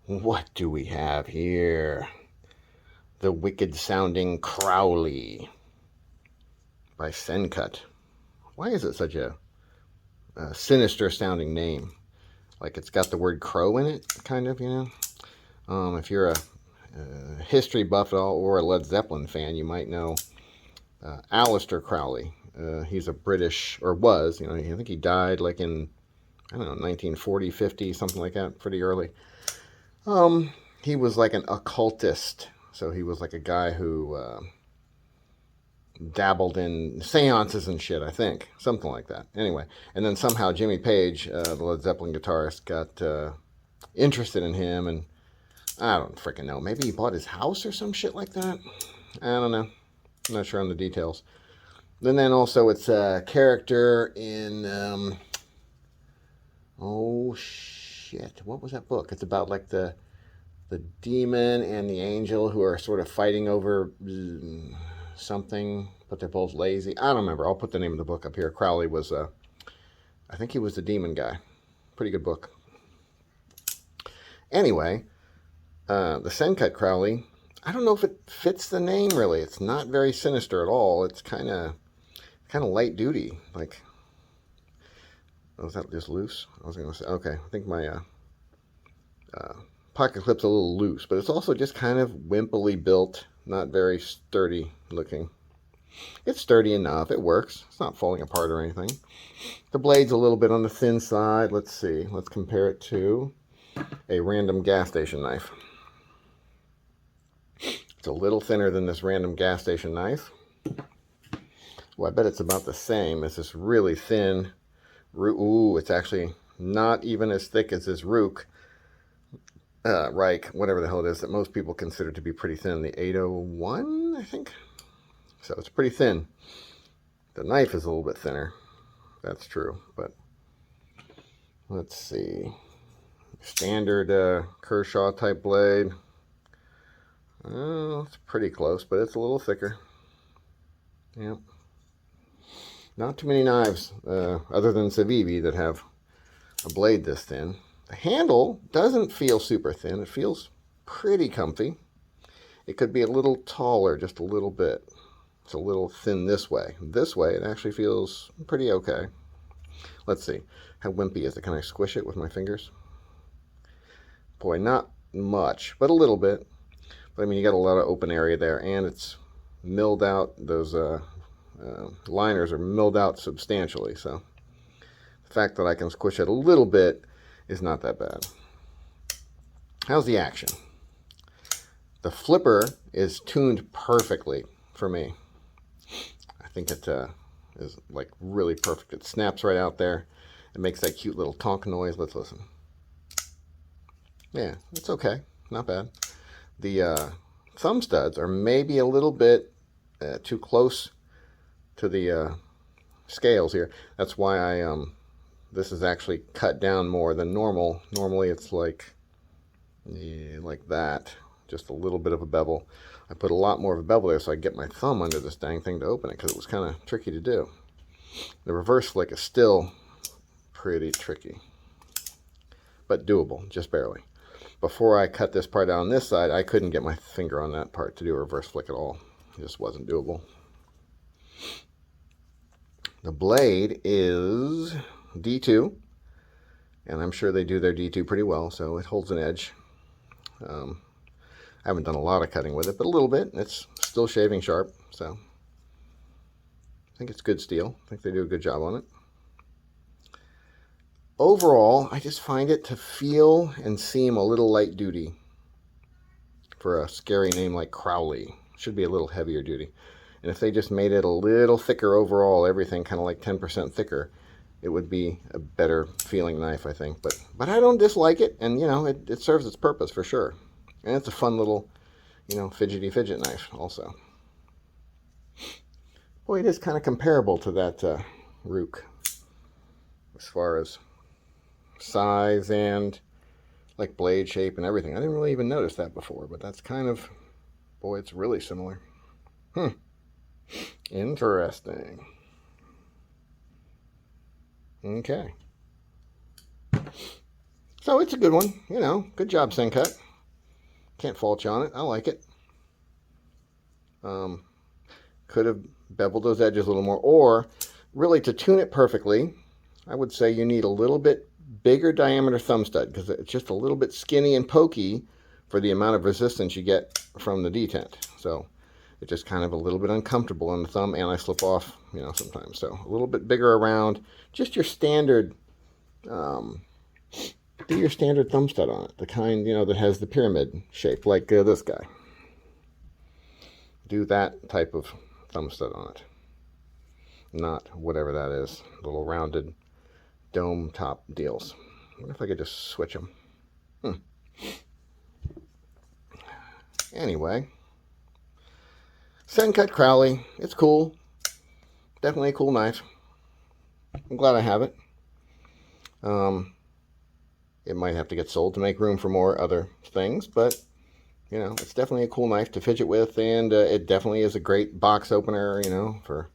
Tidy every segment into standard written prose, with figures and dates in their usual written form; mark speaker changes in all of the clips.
Speaker 1: What do we have here? The wicked sounding Crowley by Sencut. Why is it such a sinister sounding name? Like it's got the word crow in it, kind of, you know? If you're a history buff at all or a Led Zeppelin fan, you might know Aleister Crowley. He's a British, or was, you know, I think he died like in, I don't know, 1940, 50, something like that, pretty early. He was like an occultist. So he was like a guy who dabbled in seances and shit, I think. Something like that. Anyway, and then somehow Jimmy Page, the Led Zeppelin guitarist, got interested in him, and I don't freaking know. Maybe he bought his house or some shit like that. I don't know. I'm not sure on the details. And then also it's a character in, oh shit, what was that book? It's about like the demon and the angel who are sort of fighting over something, but they're both lazy. I don't remember. I'll put the name of the book up here. Crowley was, I think he was the demon guy. Pretty good book. Anyway, the Sencut Crowley, I don't know if it fits the name really. It's not very sinister at all. It's kind of light duty. Like, oh, was that just loose? I was going to say, okay, I think my pocket clip's a little loose, but it's also just kind of wimpily built, not very sturdy looking. It's sturdy enough. It works. It's not falling apart or anything. The blade's a little bit on the thin side. Let's see. Let's compare it to a random gas station knife. It's a little thinner than this random gas station knife. Well, I bet it's about the same as this really thin Ooh, it's actually not even as thick as this Rook. Reich, whatever the hell it is, that most people consider to be pretty thin. The 801, I think. So it's pretty thin. The knife is a little bit thinner. That's true, but let's see. Standard Kershaw type blade. It's pretty close, but it's a little thicker. Yep. Not too many knives, other than Civivi, that have a blade this thin. The handle doesn't feel super thin. It feels pretty comfy. It could be a little taller, just a little bit. It's a little thin this way. This way, it actually feels pretty okay. Let's see. How wimpy is it? Can I squish it with my fingers? Boy, not much, but a little bit. But I mean, you got a lot of open area there, and it's milled out. Those liners are milled out substantially, so the fact that I can squish it a little bit is not that bad. How's the action? The flipper is tuned perfectly for me. I think it is like really perfect. It snaps right out there. It makes that cute little tonk noise. Let's listen. Yeah, it's okay. Not bad. The thumb studs are maybe a little bit too close to the scales here. That's why I this is actually cut down more than normal. Normally it's like that, just a little bit of a bevel. I put a lot more of a bevel there so I get my thumb under this dang thing to open it, because it was kind of tricky to do. The reverse flick is still pretty tricky, but doable, just barely. Before I cut this part out on this side, I couldn't get my finger on that part to do a reverse flick at all. It just wasn't doable. The blade is D2, and I'm sure they do their D2 pretty well, so it holds an edge. I haven't done a lot of cutting with it, but a little bit. It's still shaving sharp, so I think it's good steel. I think they do a good job on it. Overall, I just find it to feel and seem a little light duty for a scary name like Crowley. Should be a little heavier duty. And if they just made it a little thicker overall, everything kind of like 10% thicker, it would be a better feeling knife, I think. But I don't dislike it, and you know, it serves its purpose for sure. And it's a fun little, you know, fidgety fidget knife also. Boy, it is kind of comparable to that Rook as far as size and like blade shape and everything. I didn't really even notice that before, but that's kind of, boy, it's really similar. Interesting. Okay. So it's a good one, you know. Good job, Sencut. Can't fault you on it. I like it. Could have beveled those edges a little more, or really to tune it perfectly, I would say you need a little bit bigger diameter thumb stud because it's just a little bit skinny and pokey for the amount of resistance you get from the detent. So it's just kind of a little bit uncomfortable on the thumb, and I slip off, you know, sometimes. So a little bit bigger around, just your standard, do your standard thumb stud on it, the kind, you know, that has the pyramid shape, like this guy. Do that type of thumb stud on it, not whatever that is, little rounded dome top deals. I wonder if I could just switch them. Anyway, Sencut Crowley, it's cool. Definitely a cool knife. I'm glad I have it. It might have to get sold to make room for more other things, but you know, it's definitely a cool knife to fidget with, and it definitely is a great box opener, you know, for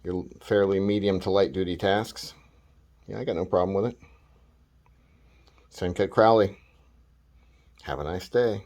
Speaker 1: your fairly medium to light duty tasks. Yeah, I got no problem with it. Sencut Crowley. Have a nice day.